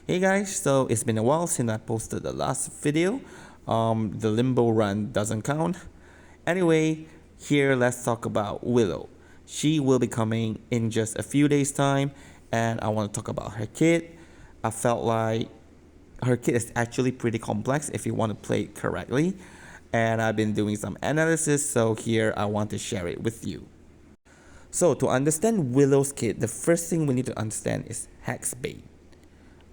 Hey guys, so it's been a while since I posted the last video. The limbo run doesn't count. Anyway, here let's talk about Willow. She will be coming in just a few days time, and I want to talk about her kit. I felt like her kit is actually pretty complex if you want to play it correctly, and I've been doing some analysis, so here I want to share it with you. So to understand Willow's kit, the first thing we need to understand is Hex Bane.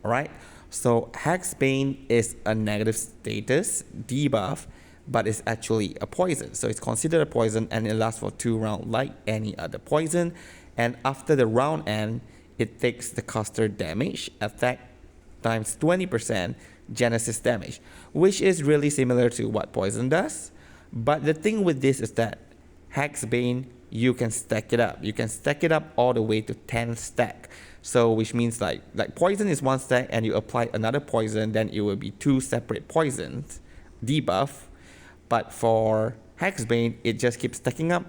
Alright, so Hex Bane is a negative status debuff, but it's actually a poison. So it's considered a poison and it lasts for 2 rounds like any other poison. And after the round end, it takes the caster damage, attack times 20% genesis damage, which is really similar to what poison does. But the thing with this is that Hex Bane, you can stack it up. You can stack it up all the way to 10 stack. So which means like poison is 1 stack and you apply another poison, then it will be 2 separate poisons debuff. But for Hex Bane, it just keeps stacking up.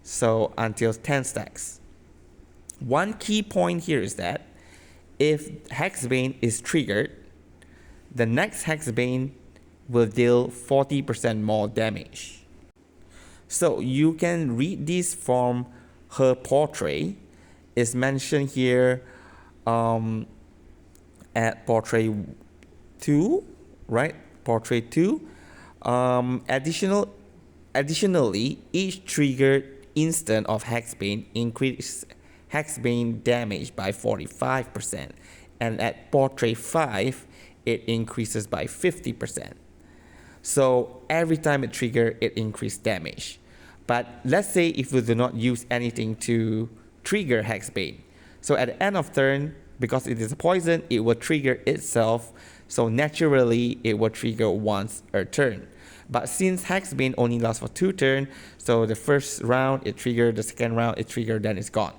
So until 10 stacks. One key point here is that if Hex Bane is triggered, the next Hex Bane will deal 40% more damage. So you can read this from her Portray. Is mentioned here at Portray 2, right? Portray 2. Additionally, each triggered instant of Hex Bane increases Hex Bane damage by 45%, and at Portray 5, it increases by 50%. So every time it triggers, it increases damage. But let's say if we do not use anything to trigger Hex Bane. So at the end of turn, because it is a poison, it will trigger itself. So naturally, it will trigger once a turn. But since Hex Bane only lasts for 2 turns, so the first round it triggered, the second round it triggered, then it's gone.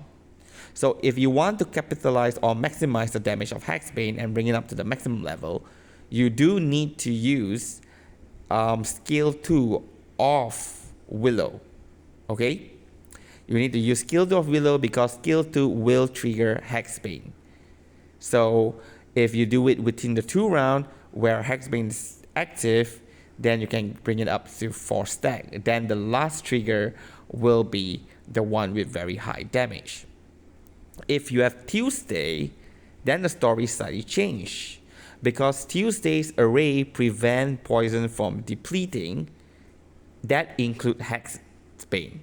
So if you want to capitalize or maximize the damage of Hex Bane and bring it up to the maximum level, you do need to use skill 2 of Willow. Okay? You need to use skill 2 of Willow because skill 2 will trigger Hex Bane. So if you do it within the 2 rounds where Hex Bane is active, then you can bring it up to 4 stack. Then the last trigger will be the one with very high damage. If you have Tuesday, then the story slightly change, because Tuesday's array prevent poison from depleting. That includes Hex Bane.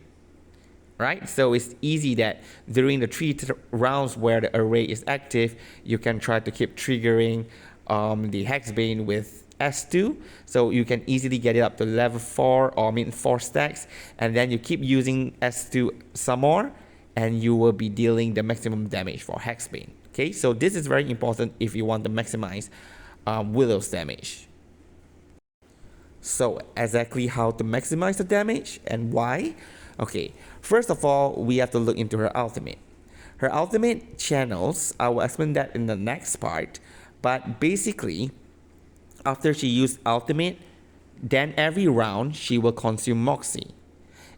Right? So it's easy that during the 3 rounds where the array is active, you can try to keep triggering the Hex Bane with S2. So you can easily get it up to level 4 or 4 stacks. And then you keep using S2 some more, and you will be dealing the maximum damage for Hex Bane. Okay, so this is very important if you want to maximize Willow's damage. So exactly how to maximize the damage and why? Okay, first of all, we have to look into her ultimate. Her ultimate channels, I will explain that in the next part. But basically, after she used ultimate, then every round she will consume Moxie.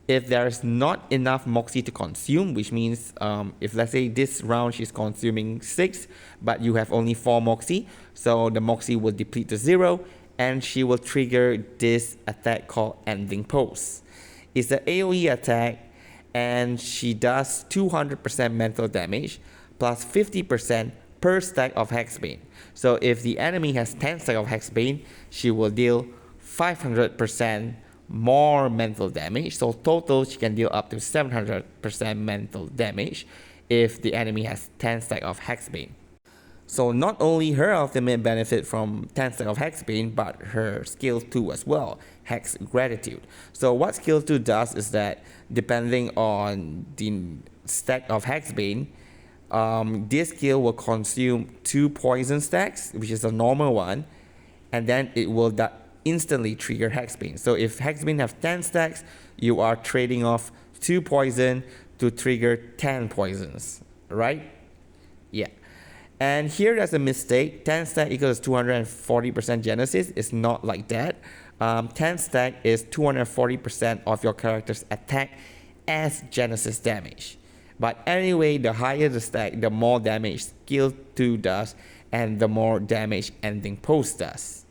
If there's not enough Moxie to consume, which means if let's say this round she's consuming 6, but you have only 4 Moxie, so the Moxie will deplete to 0, and she will trigger this attack called Ending Pose. It's an AoE attack, and she does 200% mental damage plus 50% per stack of Hex Bane. So if the enemy has 10 stack of Hex Bane, she will deal 500% more mental damage. So total, she can deal up to 700% mental damage if the enemy has 10 stack of Hex Bane. So not only her ultimate benefit from 10 stack of Hex Bane, but her skill 2 as well, Hex Gratitude. So what skill 2 does is that depending on the stack of Hex Bane, this skill will consume 2 poison stacks, which is a normal one, and then it will instantly trigger Hex Bane. So if Hex Bane have 10 stacks, you are trading off 2 poison to trigger 10 poisons, right? Yeah. And here there's a mistake. 10 stack equals 240% Genesis. It's not like that. 10 stack is 240% of your character's attack as Genesis damage. But anyway, the higher the stack, the more damage skill 2 does, and the more damage ending pose does.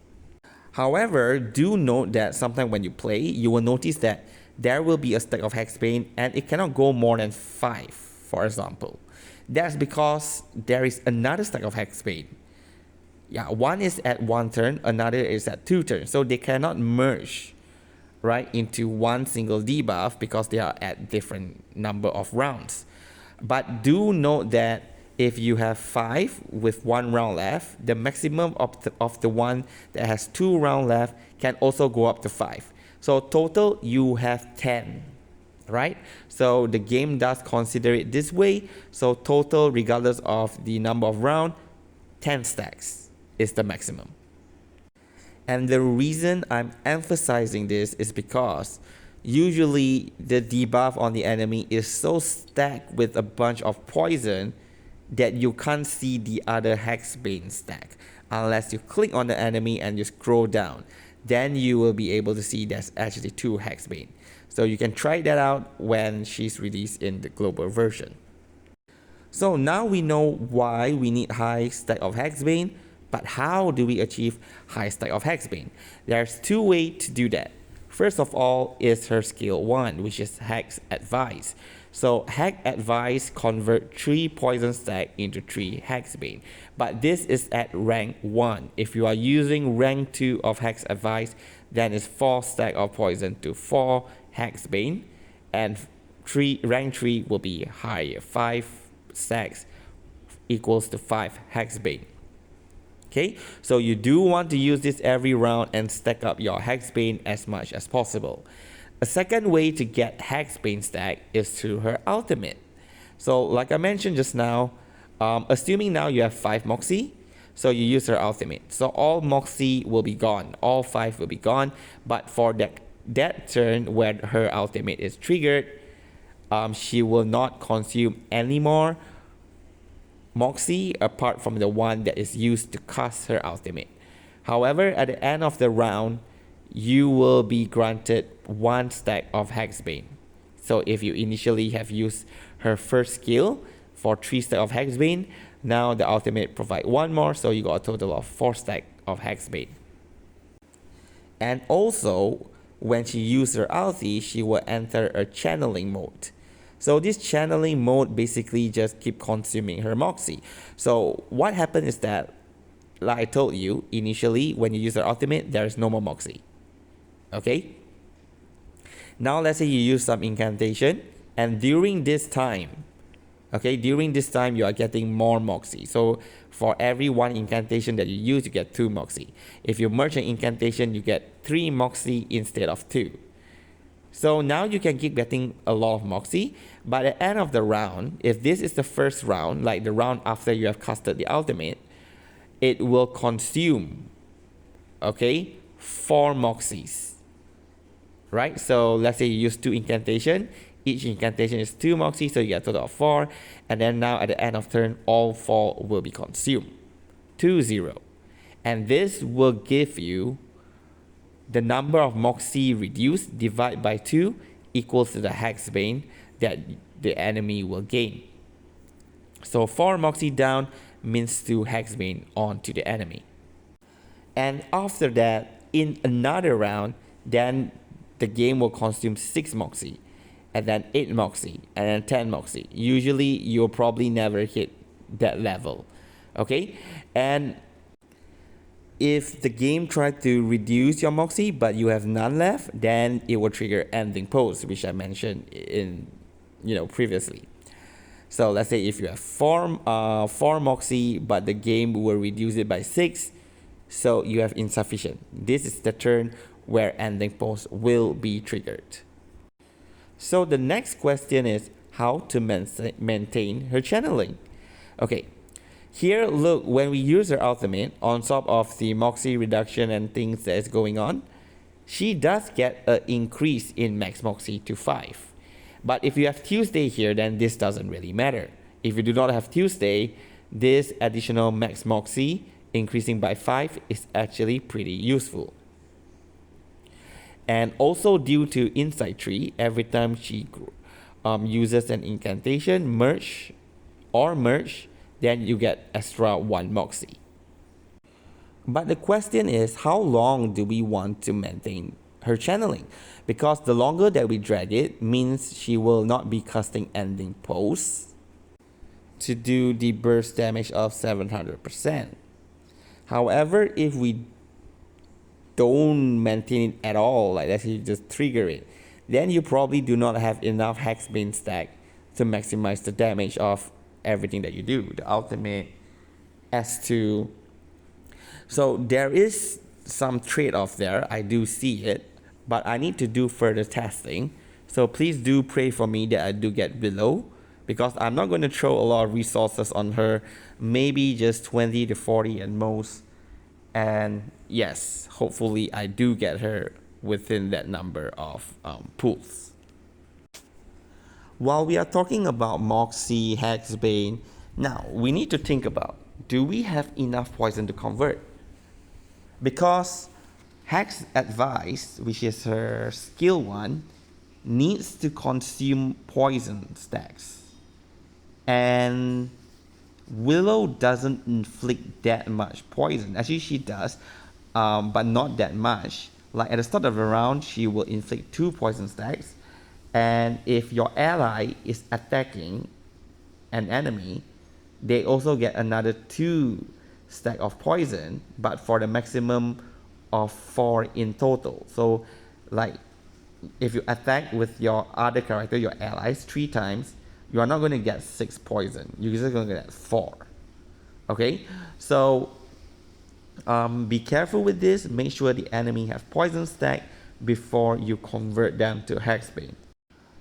However, do note that sometimes when you play, you will notice that there will be a stack of Hexbane and it cannot go more than 5, for example. That's because there is another stack of Hexbane. Yeah, one is at 1 turn, another is at 2 turns. So they cannot merge, right, into one single debuff because they are at different number of rounds. But do note that if you have 5 with 1 round left, the maximum of the one that has 2 rounds left can also go up to 5. So total you have 10, right? So the game does consider it this way. So total, regardless of the number of rounds, 10 stacks is the maximum. And the reason I'm emphasizing this is because usually the debuff on the enemy is so stacked with a bunch of poison that you can't see the other Hexbane stack unless you click on the enemy and you scroll down. Then you will be able to see there's actually 2 Hexbane. So you can try that out when she's released in the global version. So now we know why we need high stack of Hexbane, but how do we achieve high stack of Hexbane? There's 2 ways to do that. First of all is her skill 1, which is Hex Advice. So Hex Advice convert 3 poison stack into 3 Hexbane. But this is at rank 1. If you are using rank 2 of Hex Advice, then it's 4 stack of poison to 4 Hexbane. And rank 3 will be higher. 5 stacks equals to 5 Hexbane. Okay, so you do want to use this every round and stack up your Hexbane as much as possible. A second way to get Hexbane stack is through her ultimate. So like I mentioned just now, assuming now you have 5 Moxie, so you use her ultimate. So all Moxie will be gone, all 5 will be gone, but for that turn where her ultimate is triggered, she will not consume any more Moxie apart from the one that is used to cast her ultimate. However, at the end of the round, you will be granted 1 stack of Hexbane. So if you initially have used her first skill for 3 stack of Hexbane, now the ultimate provide 1 more, so you got a total of 4 stack of Hexbane. And also, when she uses her ulti, she will enter a channeling mode. So this channeling mode basically just keep consuming her Moxie. So what happened is that, like I told you, initially when you use her ultimate, there is no more Moxie. Okay? Now let's say you use some incantation, and during this time, you are getting more Moxie. So for every 1 incantation that you use, you get 2 Moxie. If you merge an incantation, you get 3 Moxie instead of 2. So now you can keep getting a lot of Moxie, but at the end of the round, if this is the first round, like the round after you have casted the ultimate, it will consume, 4 Moxies, right? So let's say you use 2 incantation, each incantation is 2 Moxie, so you get a total of 4, and then now at the end of turn, all 4 will be consumed, 2-0. And this will give you the number of Moxie reduced divided by 2 equals to the Hexbane that the enemy will gain. So 4 Moxie down means 2 Hexbane on to the enemy. And after that, in another round, then the game will consume 6 Moxie, and then 8 Moxie, and then 10 Moxie. Usually, you'll probably never hit that level, okay? And if the game tries to reduce your Moxie, but you have none left, then it will trigger ending pose, which I mentioned in, previously. So let's say if you have 4 Moxie, but the game will reduce it by 6, so you have insufficient. This is the turn where ending pose will be triggered. So the next question is how to maintain her channeling. Okay. Here, look, when we use her ultimate, on top of the Moxie reduction and things that is going on, she does get an increase in max Moxie to 5. But if you have Tuesday here, then this doesn't really matter. If you do not have Tuesday, this additional max Moxie increasing by 5 is actually pretty useful. And also due to Insight Tree, every time she uses an incantation, merge, then you get extra 1 Moxie. But the question is, how long do we want to maintain her channeling? Because the longer that we drag it means she will not be casting ending pulse to do the burst damage of 700%. However, if we don't maintain it at all, like let's say you just trigger it, then you probably do not have enough Hexbane stack to maximize the damage of everything that you do, the ultimate, S2. So there is some trade-off there, I do see it, but I need to do further testing. So please do pray for me that I do get Willow, because I'm not going to throw a lot of resources on her, maybe just 20 to 40 at most. And yes, hopefully I do get her within that number of pools. While we are talking about Moxie, Hexbane, now we need to think about, do we have enough poison to convert? Because Hex Advice, which is her skill 1, needs to consume poison stacks. And Willow doesn't inflict that much poison. Actually, she does, but not that much. Like at the start of the round, she will inflict 2 poison stacks. And if your ally is attacking an enemy, they also get another 2 stack of poison, but for the maximum of 4 in total. So like if you attack with your other character, your allies, 3 times, you are not going to get 6 poison. You're just going to get 4. Okay, so be careful with this. Make sure the enemy have poison stack before you convert them to Hexbane.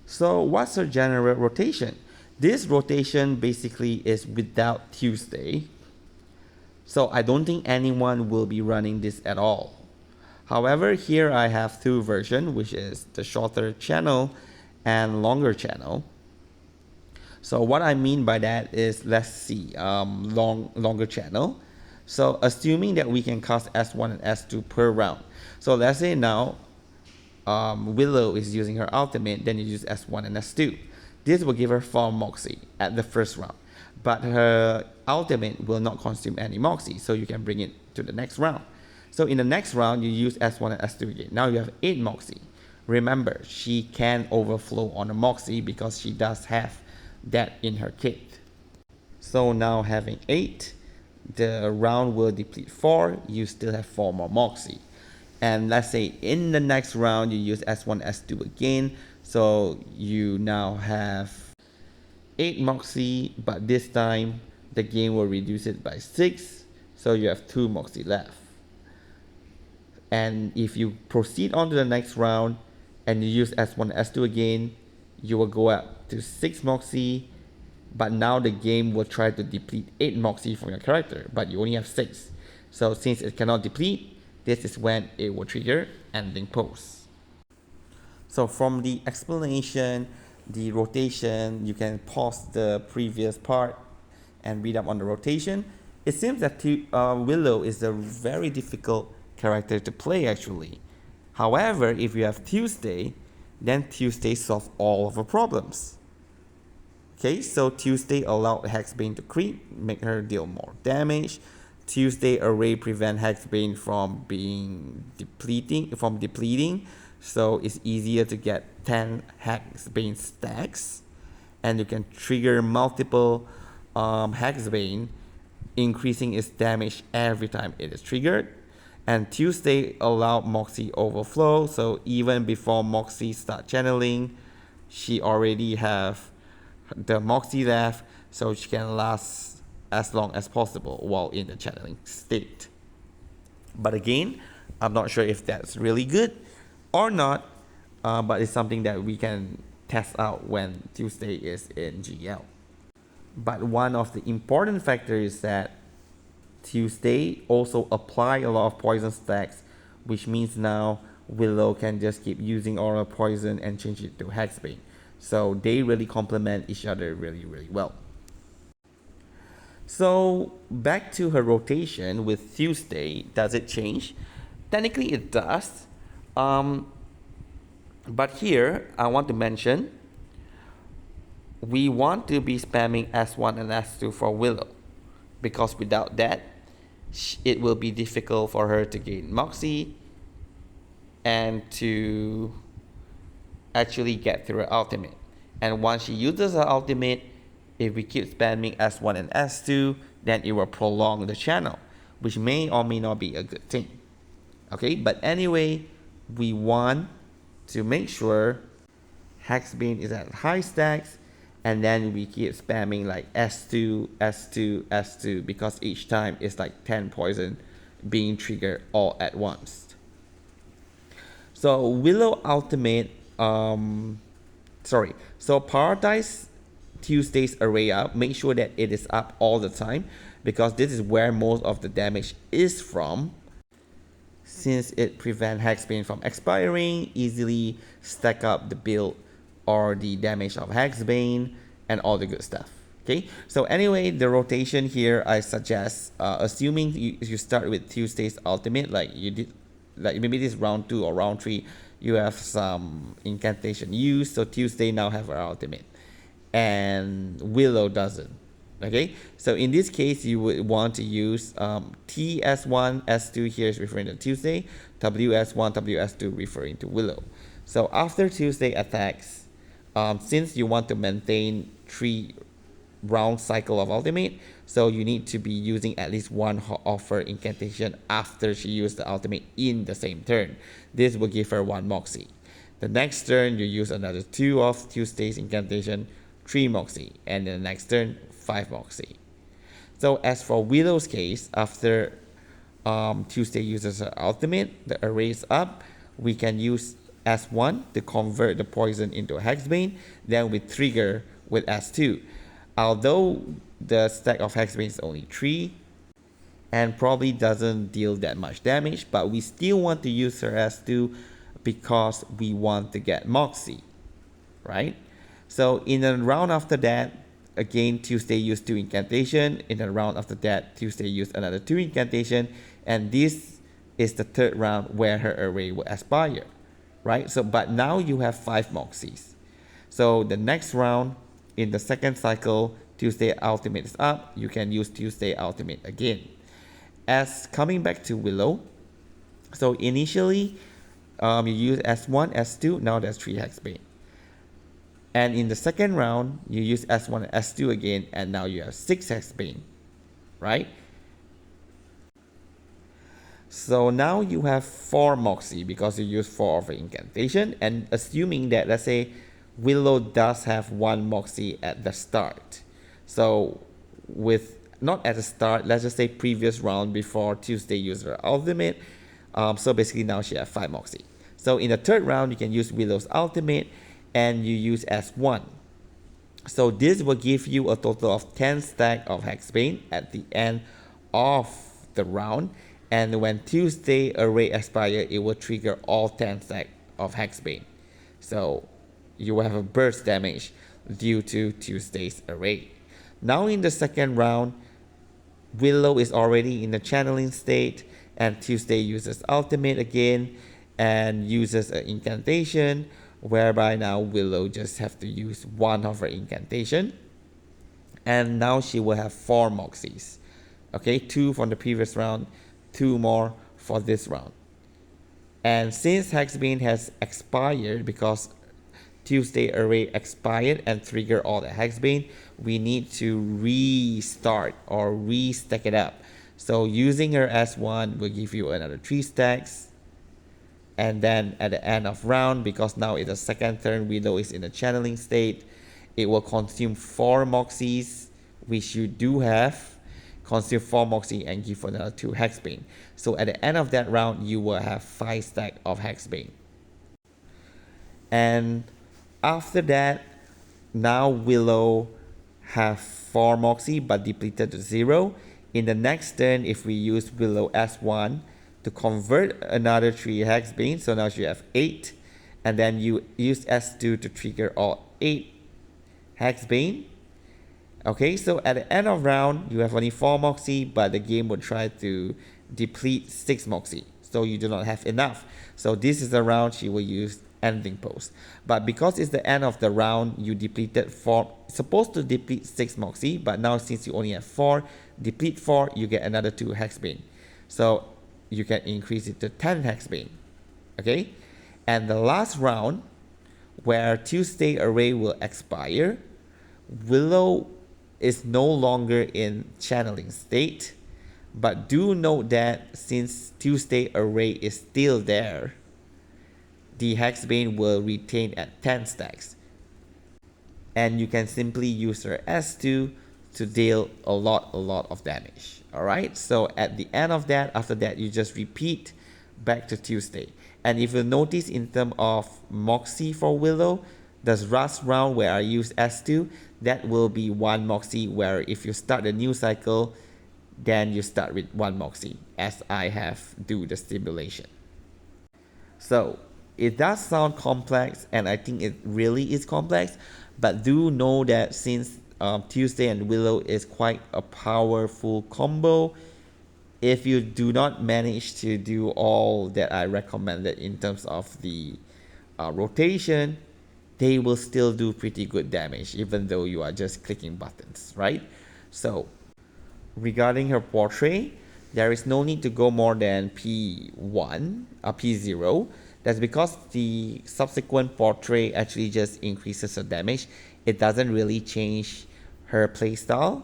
So what's her general rotation? This rotation basically is without Tuesday. So I don't think anyone will be running this at all. However, here I have 2 versions, which is the shorter channel and longer channel. So what I mean by that is, let's see, longer channel. So assuming that we can cast S1 and S2 per round. So let's say now Willow is using her ultimate, then you use S1 and S2. This will give her 4 Moxie at the first round. But her ultimate will not consume any Moxie, so you can bring it to the next round. So in the next round, you use S1 and S2 again. Now you have 8 Moxie. Remember, she can overflow on a Moxie because she does have that in her kit. So now having 8, the round will deplete 4, you still have 4 more Moxie. And let's say in the next round, you use S1, S2 again, so you now have 8 Moxie, but this time the game will reduce it by 6, so you have 2 Moxie left. And if you proceed on to the next round and you use S1, S2 again, you will go up to 6 Moxie, but now the game will try to deplete 8 Moxie from your character, but you only have 6. So since it cannot deplete, this is when it will trigger ending pulse. So from the explanation, the rotation, you can pause the previous part and read up on the rotation. It seems that Willow is a very difficult character to play actually. However, if you have Tuesday, then Tuesday solves all of her problems. Okay, so Tuesday allowed Hexbane to creep, make her deal more damage. Tuesday array prevent Hexbane from depleting, so it's easier to get 10 Hexbane stacks, and you can trigger multiple Hexbane, increasing its damage every time it is triggered. And Tuesday allowed Moxie overflow, so even before Moxie start channeling, she already have the Moxie left, so she can last as long as possible while in the channeling state. But again, I'm not sure if that's really good or not, but it's something that we can test out when Tuesday is in GL. But one of the important factors is that Tuesday also apply a lot of poison stacks, which means now Willow can just keep using all her poison and change it to Hexbane. So they really complement each other really, really well. So back to her rotation with Tuesday, does it change? Technically it does. But here I want to mention we want to be spamming S1 and S2 for Willow, because without that, it will be difficult for her to gain Moxie and to actually get through her ultimate. And once she uses her ultimate, if we keep spamming S1 and S2, then it will prolong the channel, which may or may not be a good thing. Okay, but anyway, we want to make sure Hexbane is at high stacks, and then we keep spamming like S2, S2, S2, because each time it's like 10 poison being triggered all at once. So Willow ultimate, so prioritize Tuesday's array up, make sure that it is up all the time, because this is where most of the damage is from, since it prevents Hexbane from expiring, easily stack up the build or the damage of Hexbane and all the good stuff. Okay, so anyway, the rotation here, I suggest, assuming you start with Tuesday's ultimate, like you did, like maybe this round 2 or round 3, you have some incantation used, so Tuesday now have her ultimate, and Willow doesn't. Okay, so in this case, you would want to use TS1, S2 here is referring to Tuesday, WS1, WS2 referring to Willow. So after Tuesday attacks, since you want to maintain 3 round cycle of ultimate, so you need to be using at least one offer incantation after she used the ultimate in the same turn. This will give her 1 Moxie. The next turn, you use another 2 of Tuesday's incantation, 3 Moxie, and the next turn, 5 Moxie. So as for Willow's case, after Tuesday uses her ultimate, the array is up, we can use S1 to convert the poison into a Hexbane, then we trigger with S2. Although the stack of Hexbane is only 3 and probably doesn't deal that much damage, but we still want to use her S2 because we want to get Moxie, right? So in a round after that, again, Tuesday used 2 incantation. In a round after that, Tuesday used another 2 incantation. And this is the 3rd round where her array will expire, right? So, but now you have 5 Moxies. So the next round, in the 2nd cycle, Tuesday ultimate is up. You can use Tuesday ultimate again. As coming back to Willow, so initially, you use S1, S2, now there's 3 Hexbane. And in the 2nd round, you use S1 and S2 again, and now you have 6 Hexbane, right? So now you have 4 Moxie because you use 4 of the incantation, and assuming that, let's say, Willow does have 1 Moxie at the start. So with, not at the start, let's just say previous round before Tuesday used her ultimate. So basically now she has 5 Moxie. So in the 3rd round, you can use Willow's ultimate, and you use S1. So this will give you a total of 10 stack of Hexbane at the end of the round, and when Tuesday array expire, it will trigger all 10 stack of Hexbane. So you will have a burst damage due to Tuesday's array. Now in the 2nd round, Willow is already in the channeling state, and Tuesday uses ultimate again and uses an incantation, whereby now Willow just have to use 1 of her incantation, and now she will have 4 Moxies. Okay, 2 from the previous round, 2 more for this round. And since Hexbane has expired, because Tuesday array expired and trigger all the Hexbane, we need to restart or restack it up. So using her S1 will give you another 3 stacks. And then at the end of round, because now it's the 2nd turn, Willow is in a channeling state, it will consume 4 Moxies, which you do have, consume 4 Moxie and give another 2 Hexbane. So at the end of that round, you will have 5 stack of Hexbane. And after that, now Willow have 4 Moxie but depleted to 0. In the next turn, if we use Willow S1 to convert another 3 Hexbane, so now you have 8, and then you use S2 to trigger all 8 Hexbane. Okay, so at the end of round, you have only 4 Moxie, but the game will try to deplete 6 Moxie, so you do not have enough. So this is the round she will use ending pose. But because it's the end of the round, you depleted 4, supposed to deplete 6 Moxie, but now since you only have 4, deplete 4, you get another 2 Hexbane. So you can increase it to 10 Hexbane. Okay? And the last round, where Tuesday Array will expire, Willow is no longer in channeling state. But do note that since Tuesday Array is still there, the Hexbane will retain at 10 stacks. And you can simply use her S2 to deal a lot of damage. Alright, so at the end of that, after that, you just repeat back to Tuesday. And if you notice in terms of Moxie for Willow, the last round where I use S2, that will be 1 Moxie, where if you start the new cycle, then you start with 1 Moxie, as I have do the simulation. So it does sound complex, and I think it really is complex, but do know that since Tuesday and Willow is quite a powerful combo, if you do not manage to do all that I recommended in terms of the rotation, they will still do pretty good damage, even though you are just clicking buttons, right? So regarding her Portray, there is no need to go more than P1, P0. That's because the subsequent Portray actually just increases her damage. It doesn't really change her playstyle.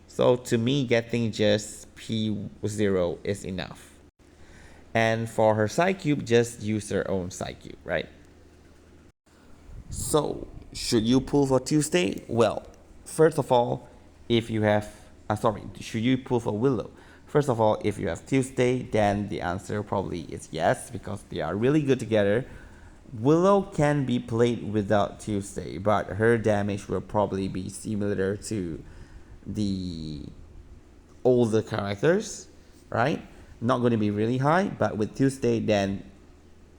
So to me, getting just P0 is enough. And for her Psychube, just use her own Psychube, right? So, should you pull for Tuesday? Well, first of all, if you have, should you pull for Willow? First of all, if you have Tuesday, then the answer probably is yes, because they are really good together. Willow can be played without Tuesday, but her damage will probably be similar to the older characters, right? Not going to be really high, but with Tuesday, then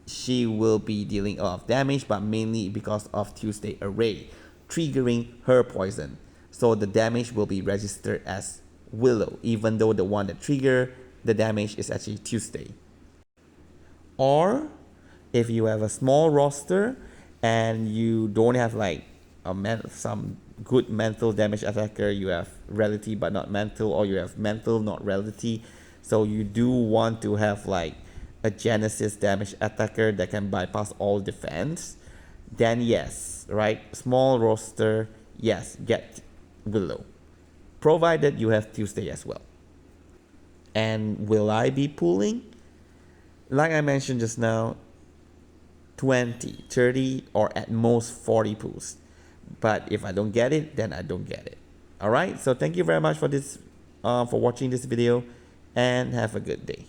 she will be dealing a lot of damage, but mainly because of Tuesday Array triggering her poison. So the damage will be registered as Willow, even though the one that trigger the damage is actually Tuesday. Or if you have a small roster and you don't have like some good mental damage attacker, you have reality but not mental, or you have mental not reality, so you do want to have like a Genesis damage attacker that can bypass all defense, then yes, right? Small roster, yes, get Willow, provided you have Tuesday as well. And will I be pulling? Like I mentioned just now, 20, 30, or at most 40 pulls. But if I don't get it, then I don't get it. Alright, so thank you very much for this, for watching this video, and have a good day.